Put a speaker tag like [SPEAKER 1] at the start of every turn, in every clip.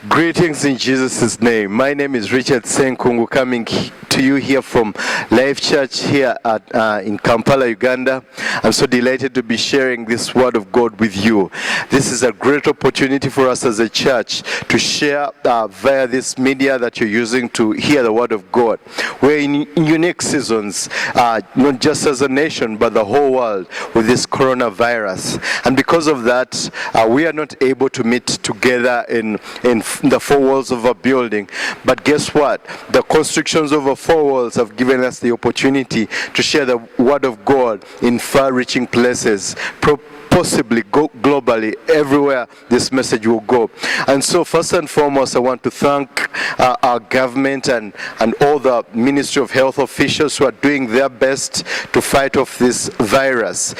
[SPEAKER 1] Greetings in Jesus' name. My name is Richard Senkungu, coming to you here from Life Church here in Kampala, Uganda. I'm so delighted to be sharing this word of God with you. This is a great opportunity for us as a church to share via this media that you're using to hear the word of God. We're in unique seasons, not just as a nation, but the whole world with this coronavirus. And because of that, we are not able to meet together in the four walls of a building. But guess what? The constrictions of the four walls have given us the opportunity to share the word of God in far-reaching places, possibly globally, everywhere this message will go. And so first and foremost, I want to thank our government and all the Ministry of Health officials who are doing their best to fight off this virus.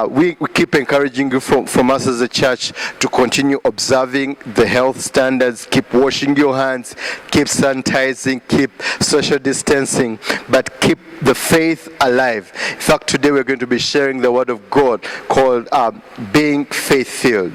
[SPEAKER 1] We keep encouraging you from us as a church to continue observing the health standards, keep washing your hands, keep sanitizing, keep social distancing, but keep the faith alive. In fact, today we're going to be sharing the word of God called being faith-filled.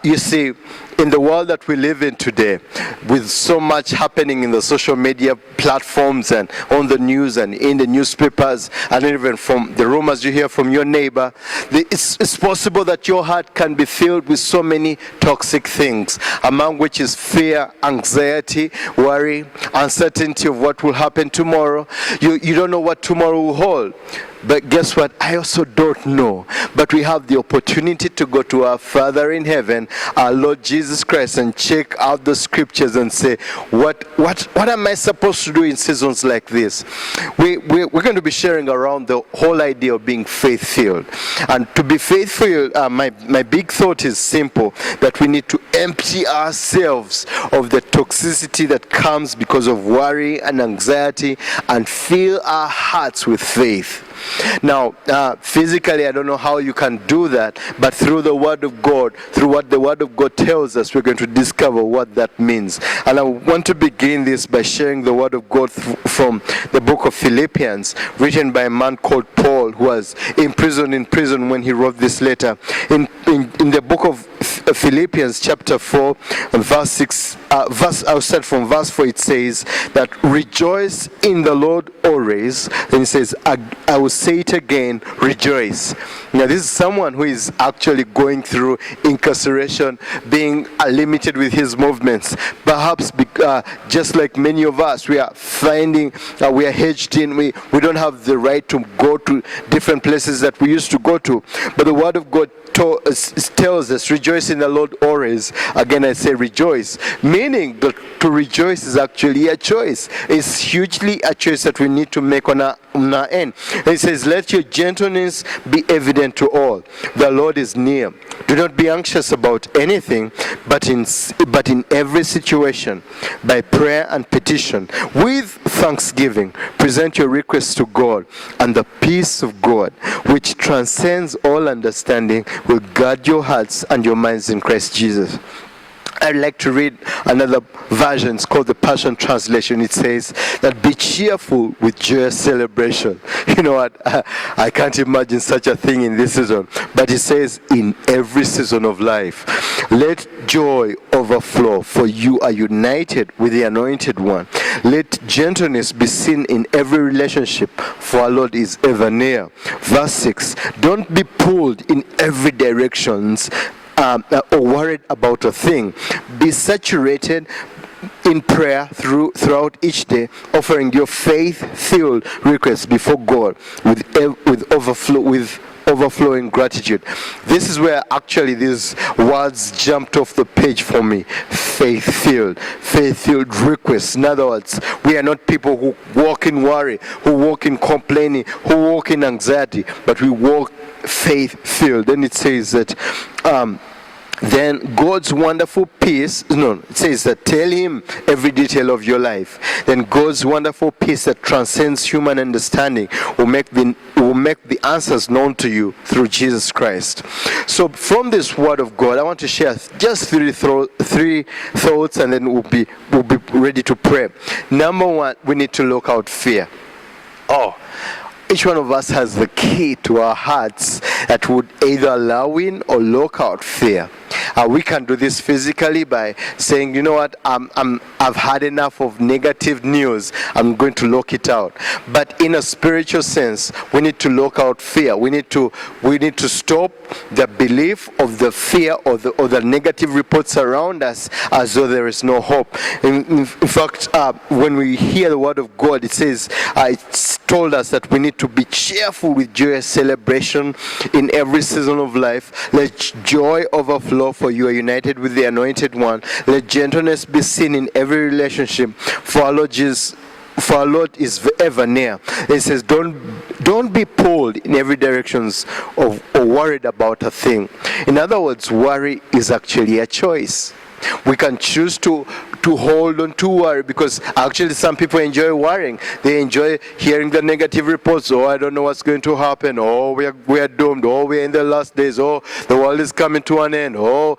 [SPEAKER 1] You see, in the world that we live in today, with so much happening in the social media platforms and on the news and in the newspapers, and even from the rumors you hear from your neighbor, it's possible that your heart can be filled with so many toxic things, among which is fear, anxiety, worry, uncertainty of what will happen tomorrow. You don't know what tomorrow will hold. But guess what? I also don't know. But we have the opportunity to go to our Father in heaven, our Lord Jesus Christ, and check out the scriptures and say, what am I supposed to do in seasons like this? We're going to be sharing around the whole idea of being faith-filled. And to be faithful, my big thought is simple, that we need to empty ourselves of the toxicity that comes because of worry and anxiety and fill our hearts with faith. Now, physically, I don't know how you can do that, but through the Word of God, through what the Word of God tells us, we're going to discover what that means. And I want to begin this by sharing the Word of God from the book of Philippians, written by a man called Paul, who was imprisoned in prison when he wrote this letter. In the book of Philippians chapter 4 and verse 6, I'll start from verse 4. It says that rejoice in the Lord always. Then it says, I will say it again, rejoice. Now this is someone who is actually going through incarceration, being limited with his movements. Perhaps just like many of us, we are finding we are hedged in. We don't have the right to go to different places that we used to go to. But the Word of God tells us, rejoice in the Lord always. Again, I say rejoice, meaning that to rejoice is actually a choice. It's hugely a choice that we need to make on our end. And it says, let your gentleness be evident to all. The Lord is near. Do not be anxious about anything, but in every situation, by prayer and petition, with thanksgiving, present your requests to God, and the peace of God, which transcends all understanding, will guard your hearts and your minds in Christ Jesus. I'd like to read another version. It's called the Passion Translation. It says that be cheerful with joyous celebration. You know what? I can't imagine such a thing in this season. But it says in every season of life, let joy overflow, for you are united with the Anointed One. Let gentleness be seen in every relationship, for our Lord is ever near. Verse 6, don't be pulled in every direction or worried about a thing. Be saturated in prayer throughout each day, offering your faith-filled requests before God with overflowing gratitude. This is where actually these words jumped off the page for me. Faith-filled requests. In other words, we are not people who walk in worry, who walk in complaining, who walk in anxiety, but we walk faith-filled. Then it says that then God's wonderful peace, it says that tell him every detail of your life. Then God's wonderful peace that transcends human understanding will make the answers known to you through Jesus Christ. So from this word of God, I want to share just three thoughts, and then we'll be ready to pray. Number one, we need to look out fear. Each one of us has the key to our hearts that would either allow in or lock out fear. We can do this physically by saying, you know what, I've had enough of negative news. I'm going to lock it out. But in a spiritual sense, we need to lock out fear. We need to stop the belief of the fear or the negative reports around us as though there is no hope. In fact, when we hear the word of God, it says, it's told us that we need to be cheerful with joyous celebration in every season of life. Let joy overflow, for you are united with the Anointed One. Let gentleness be seen in every relationship, for our Lord is ever near. It says, don't be pulled in every direction or worried about a thing. In other words, worry is actually a choice. We can choose to hold on to worry, because actually some people enjoy worrying. They enjoy hearing the negative reports. Oh, I don't know what's going to happen. Oh, we are doomed. Oh, we are in the last days. Oh, the world is coming to an end. Oh,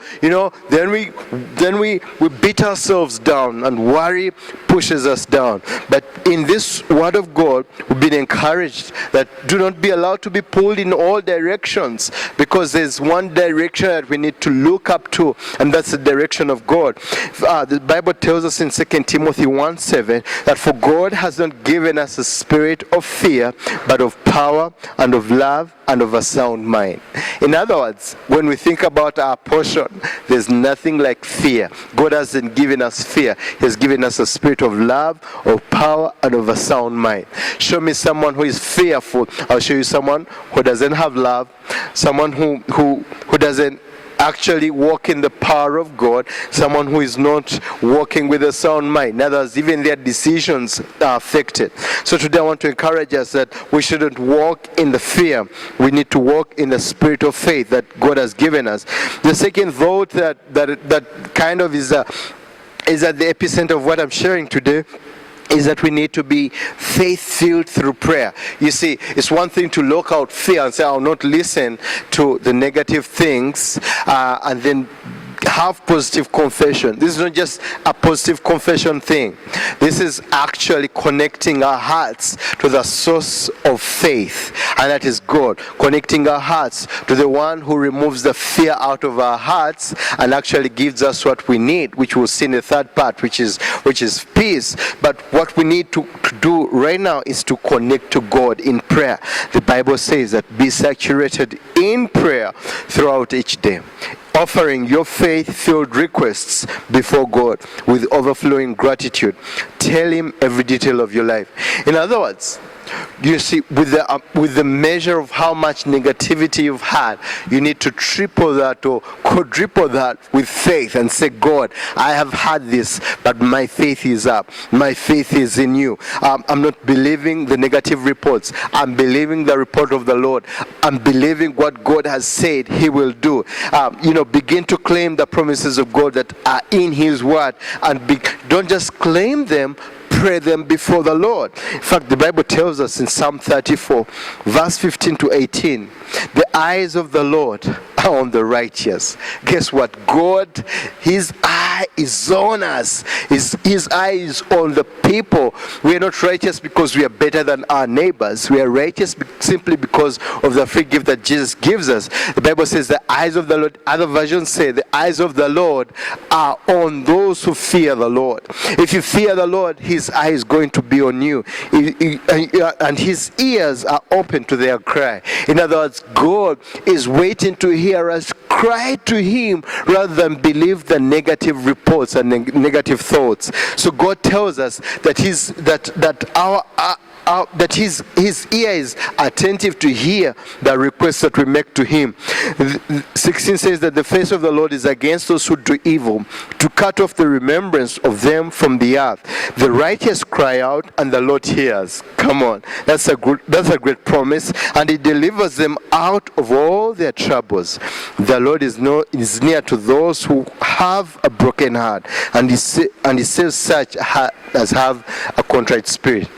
[SPEAKER 1] then we beat ourselves down, and worry pushes us down. But in this word of God, we've been encouraged that do not be allowed to be pulled in all directions, because there's one direction that we need to look up to, and that's the direction of God. The Bible tells us in 2 Timothy 1:7 that for God has not given us a spirit of fear, but of power and of love and of a sound mind. In other words, when we think about our portion, there's nothing like fear. God hasn't given us fear. He has given us a spirit of love, of power, and of a sound mind. Show me someone who is fearful. I'll show you someone who doesn't have love, someone who doesn't actually walk in the power of God, someone who is not walking with a sound mind. In other words, even their decisions are affected. So today I want to encourage us that we shouldn't walk in the fear. We need to walk in the spirit of faith that God has given us. The second thought that kind of is at the epicenter of what I'm sharing today is that we need to be faith-filled through prayer. You see, it's one thing to lock out fear and say, I'll not listen to the negative things, and then have positive confession. This is not just a positive confession thing. This is actually connecting our hearts to the source of faith, and that is God. Connecting our hearts to the one who removes the fear out of our hearts and actually gives us what we need, which we'll see in the third part, which is peace. But what we need to do right now is to connect to God in prayer. The Bible says that be saturated in prayer throughout each day, offering your faith-filled requests before God with overflowing gratitude. Tell Him every detail of your life. In other words, you see, with the measure of how much negativity you've had, you need to triple that or quadruple that with faith and say, God, I have had this, but my faith is up. My faith is in you. I'm not believing the negative reports. I'm believing the report of the Lord. I'm believing what God has said He will do. Begin to claim the promises of God that are in His word, and don't just claim them, pray them before the Lord. In fact, the Bible tells us in Psalm 34, verse 15 to 18, the eyes of the Lord are on the righteous. Guess what? God, His eye is on us. His eye is on the people. We are not righteous because we are better than our neighbors. We are righteous simply because of the free gift that Jesus gives us. The Bible says the eyes of the Lord, other versions say the eyes of the Lord are on those who fear the Lord. If you fear the Lord, His eye is going to be on you, and His ears are open to their cry. In other words, God is waiting to hear us cry to Him rather than believe the negative reports and negative thoughts. So God tells us that his ear is attentive to hear the requests that we make to Him. 16 says that the face of the Lord is against those who do evil, to cut off the remembrance of them from the earth. The righteous cry out, and the Lord hears. Come on, that's a great promise, and He delivers them out of all their troubles. The Lord is near to those who have a broken heart, and He saves such as have a contrite spirit.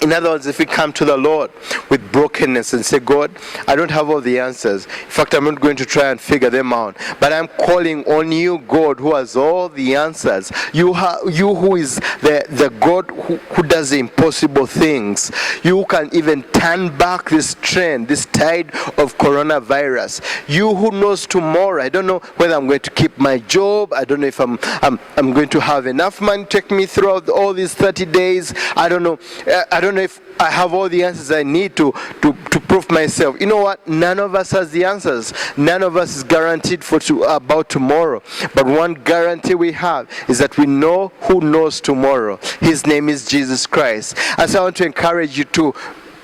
[SPEAKER 1] In other words, if we come to the Lord with brokenness and say, God, I don't have all the answers. In fact, I'm not going to try and figure them out. But I'm calling on you, God, who has all the answers. You who is the God who does the impossible things. You who can even turn back this trend, this tide of coronavirus. You who knows tomorrow. I don't know whether I'm going to keep my job. I don't know if I'm going to have enough money to take me throughout all these 30 days. I don't know if I have all the answers I need to prove myself. You know what? None of us has the answers. None of us is guaranteed about tomorrow. But one guarantee we have is that we know who knows tomorrow. His name is Jesus Christ. And so I want to encourage you to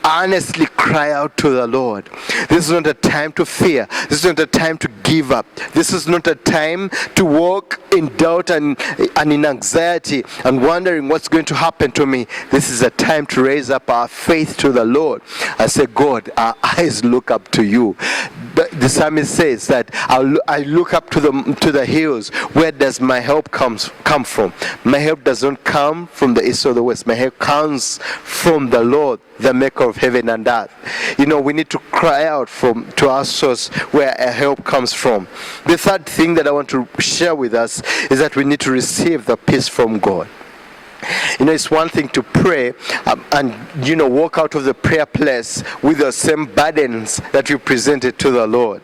[SPEAKER 1] honestly cry out to the Lord. This is not a time to fear. This is not a time to give up. This is not a time to walk in doubt and in anxiety and wondering what's going to happen to me. This is a time to raise up our faith to the Lord and say, God, our eyes look up to you. The psalmist says that I look up to the hills. Where does my help come from? My help does not come from the east or the west. My help comes from the Lord, the maker of heaven and earth. You know, we need to cry out to our source where our help comes from. The third thing that I want to share with us is that we need to receive the peace from God. You know, it's one thing to pray and walk out of the prayer place with the same burdens that you presented to the Lord.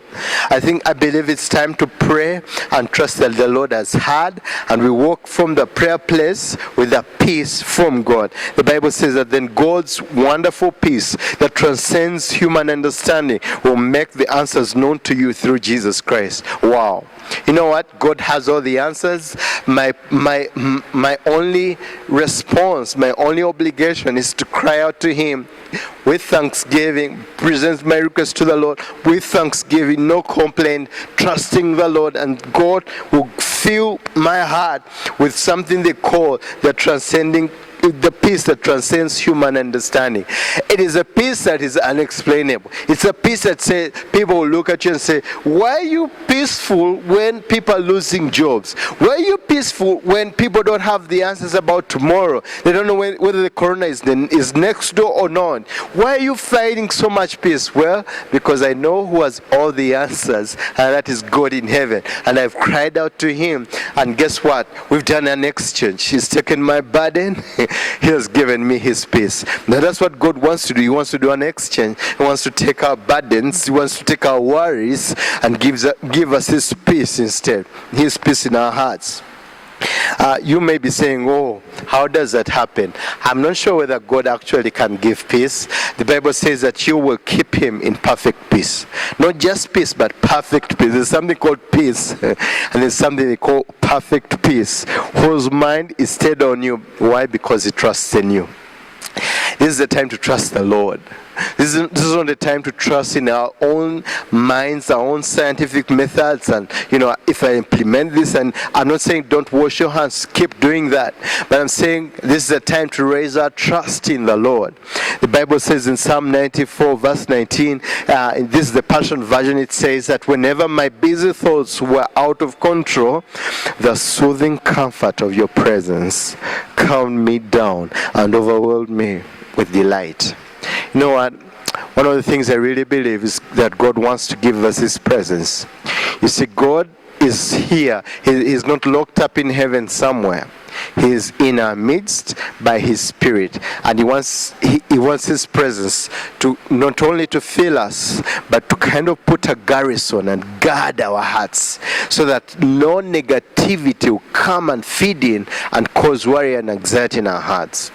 [SPEAKER 1] I believe it's time to pray and trust that the Lord has heard, and we walk from the prayer place with a peace from God. The Bible says that then God's wonderful peace that transcends human understanding will make the answers known to you through Jesus Christ. Wow. You know what? God has all the answers. My only response, my only obligation is to cry out to Him with thanksgiving, present my request to the Lord with thanksgiving, no complaint, trusting the Lord, and God will fill my heart with something they call the peace that transcends human understanding. It is a peace that is unexplainable. It's a peace that people will look at you and say, why are you peaceful when people are losing jobs? Why are you peaceful when people don't have the answers about tomorrow? They don't know whether the corona is next door or not. Why are you finding so much peace? Well, because I know who has all the answers, and that is God in heaven. And I've cried out to Him, and guess what? We've done an exchange. He's taken my burden. He has given me His peace. Now that's what God wants to do. He wants to do an exchange. He wants to take our burdens. He wants to take our worries and give us His peace instead. His peace in our hearts. You may be saying, oh, how does that happen? I'm not sure whether God actually can give peace. The Bible says that you will keep him in perfect peace. Not just peace, but perfect peace. There's something called peace, and there's something they call perfect peace, whose mind is stayed on you. Why? Because he trusts in you. This is the time to trust the Lord. This is not the time to trust in our own minds, our own scientific methods, and if I implement this, and I'm not saying don't wash your hands, keep doing that, but I'm saying this is a time to raise our trust in the Lord. The Bible says in Psalm 94 verse 19, this is the Passion Version, it says that whenever my busy thoughts were out of control, the soothing comfort of your presence calmed me down and overwhelmed me with delight. You know what? One of the things I really believe is that God wants to give us His presence. You see, God is here. He's not locked up in heaven somewhere. He is in our midst by His Spirit, and He wants His presence to not only to fill us, but to kind of put a garrison and guard our hearts, so that no negativity will come and feed in and cause worry and anxiety in our hearts.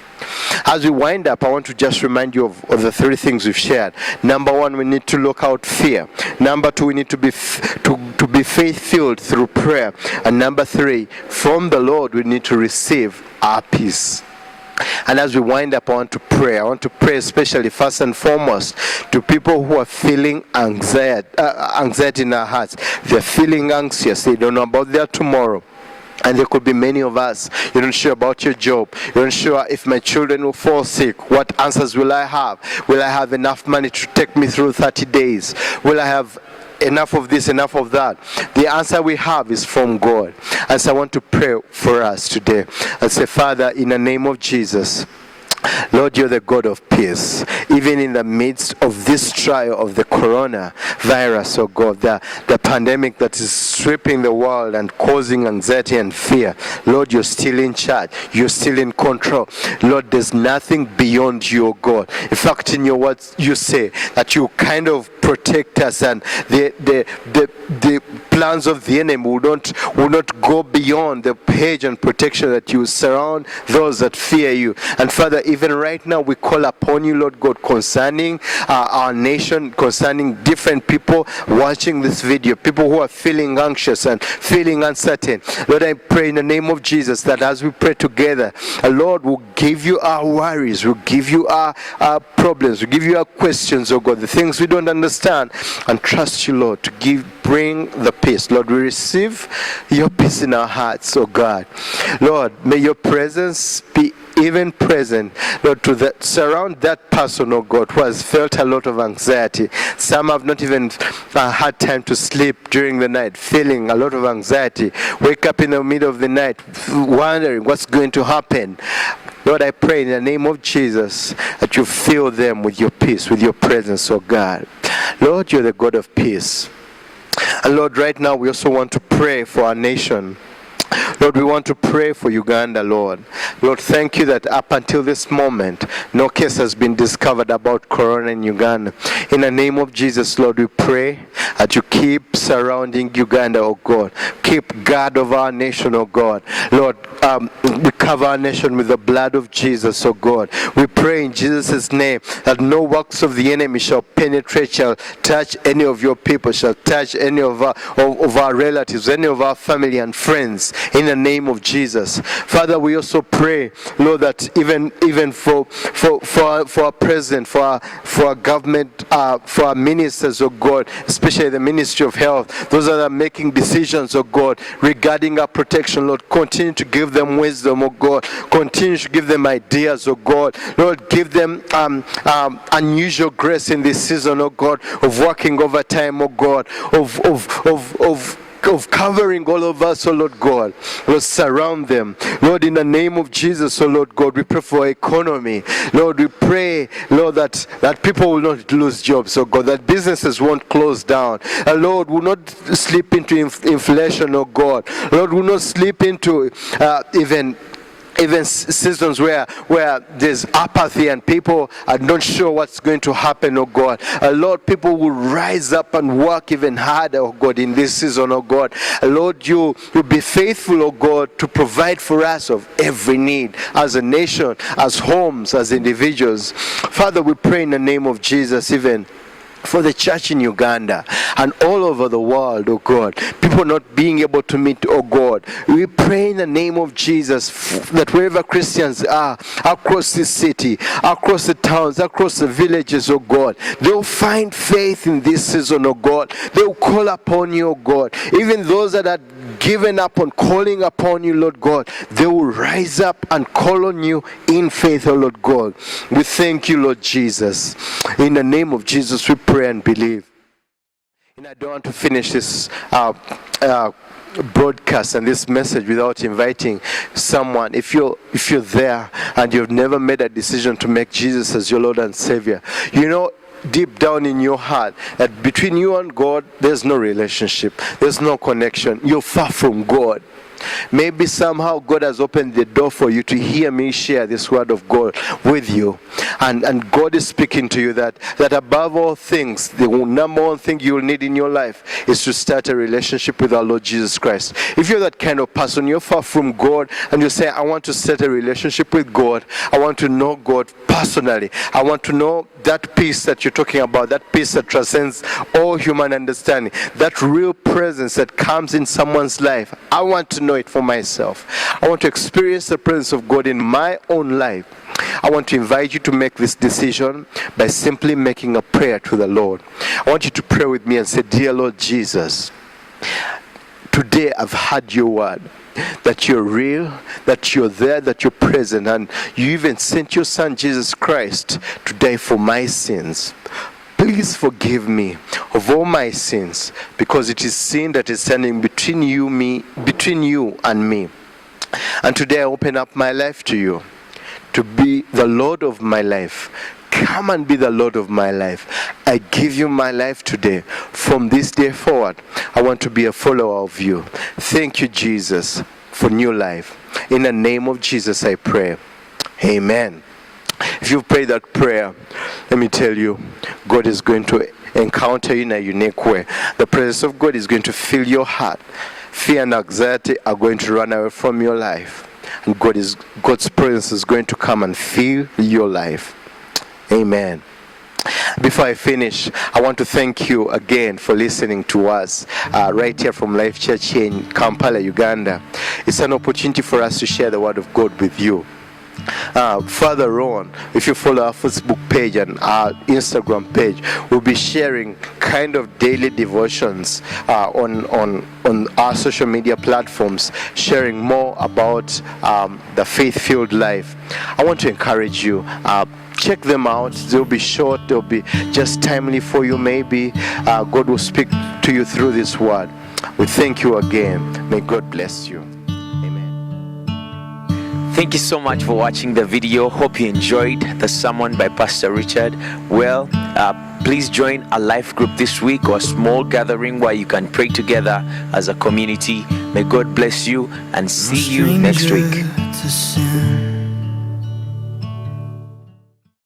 [SPEAKER 1] As we wind up, I want to just remind you of the three things we've shared. Number one, we need to look out fear. Number two, we need to be faith-filled through prayer. And number three, from the Lord, we need to receive our peace. And as we wind up, I want to pray especially first and foremost to people who are feeling anxiety in their hearts. They're feeling anxious. They don't know about their tomorrow. And there could be many of us. You're not sure about your job. You're not sure if my children will fall sick. What answers will I have? Will I have enough money to take me through 30 days? Will I have enough of this, enough of that? The answer we have is from God. And so I want to pray for us today and say, Father, in the name of Jesus, Lord, you're the God of peace. Even in the midst of this trial of the coronavirus, oh God, the pandemic that is sweeping the world and causing anxiety and fear, Lord, you're still in charge. You're still in control. Lord, there's nothing beyond you, oh God. In fact, in your words, you say that you kind of protect us, and the plans of the enemy will not go beyond the hedge and protection that you surround those that fear you. And Father, even right now we call upon you, Lord God, concerning our nation, concerning different people watching this video, people who are feeling anxious and feeling uncertain. Lord, I pray in the name of Jesus that as we pray together, Lord, we'll give you our worries, we'll give you our problems, we'll give you our questions, oh God, the things we don't understand, and trust you, Lord, to bring the peace. Lord, we receive your peace in our hearts, oh God. Lord, may your presence be even present, Lord, to surround that person, oh God, who has felt a lot of anxiety. Some have not even had time to sleep during the night, feeling a lot of anxiety. Wake up in the middle of the night, wondering what's going to happen. Lord, I pray in the name of Jesus that you fill them with your peace, with your presence, oh God. Lord, you're the God of peace. And Lord, right now we also want to pray for our nation. Lord, we want to pray for Uganda, Lord. Lord, thank you that up until this moment, no case has been discovered about corona in Uganda. In the name of Jesus, Lord, we pray that you keep surrounding Uganda, oh God. Keep guard of our nation, oh God. Lord, we cover our nation with the blood of Jesus, oh God. We pray in Jesus' name that no works of the enemy shall penetrate, shall touch any of your people, shall touch any of our relatives, any of our family and friends. In the name of Jesus. Father, we also pray, Lord, that even for our president, for our government, for our ministers, oh God, especially the Ministry of Health, those that are making decisions, oh God, regarding our protection, Lord, continue to give them wisdom, oh God. Continue to give them ideas, oh God. Lord, give them unusual grace in this season, oh God, of working overtime, oh God, of covering all of us, oh Lord God. Lord, surround them. Lord, in the name of Jesus, oh Lord God, we pray for economy. Lord, we pray, Lord, that people will not lose jobs, oh God, that businesses won't close down. And Lord, will not slip into inflation, oh God. Lord, will not slip into even seasons where there's apathy and people are not sure what's going to happen, oh God. Lord, people will rise up and work even harder, oh God, in this season, oh God. Lord, you be faithful, oh God, to provide for us of every need as a nation, as homes, as individuals. Father, we pray in the name of Jesus, even for the church in Uganda and all over the world, oh God, people not being able to meet, oh God. We pray in the name of Jesus that wherever Christians are, across this city, across the towns, across the villages, oh God, they'll find faith in this season, oh God. They'll call upon you, oh God. Even those that are given up on calling upon you, Lord God, they will rise up and call on you in faith, oh Lord God. We thank you, Lord Jesus. In the name of Jesus, we pray and believe. And I don't want to finish this broadcast and this message without inviting someone. If you're there and you've never made a decision to make Jesus as your Lord and Savior, you know deep down in your heart that between you and God, there's no relationship, there's no connection, you're far from God. Maybe somehow God has opened the door for you to hear me share this word of God with you, and God is speaking to you that above all things, the number one thing you will need in your life is to start a relationship with our Lord Jesus Christ. If you're that kind of person, you're far from God, and you say, I want to start a relationship with God, I want to know God personally, I want to know that peace that you're talking about, that peace that transcends all human understanding, that real presence that comes in someone's life, I want to know it for myself. I want to experience the presence of God in my own life. I want to invite you to make this decision by simply making a prayer to the Lord. I want you to pray with me and say, Dear Lord Jesus, today I've heard your word, that you're real, that you're there, that you're present, and you even sent your son Jesus Christ to die for my sins. Please forgive me of all my sins, because it is sin that is standing between you and me. And today I open up my life to you. to be the Lord of my life. Come and be the Lord of my life. I give you my life today. From this day forward, I want to be a follower of you. Thank you, Jesus, for new life. In the name of Jesus, I pray. Amen. If you pray that prayer, let me tell you, God is going to encounter you in a unique way. The presence of God is going to fill your heart. Fear and anxiety are going to run away from your life. And God's presence is going to come and fill your life. Amen. Before I finish, I want to thank you again for listening to us right here from Life Church here in Kampala, Uganda. It's an opportunity for us to share the Word of God with you. Further on, if you follow our Facebook page and our Instagram page, we'll be sharing kind of daily devotions on our social media platforms, sharing more about the faith-filled life. I want to encourage you. Check them out. They'll be short. They'll be just timely for you. Maybe God will speak to you through this word. We thank you again. May God bless you.
[SPEAKER 2] Thank you so much for watching the video. Hope you enjoyed the sermon by Pastor Richard. Well, please join a life group this week or a small gathering where you can pray together as a community. May God bless you and see you next week.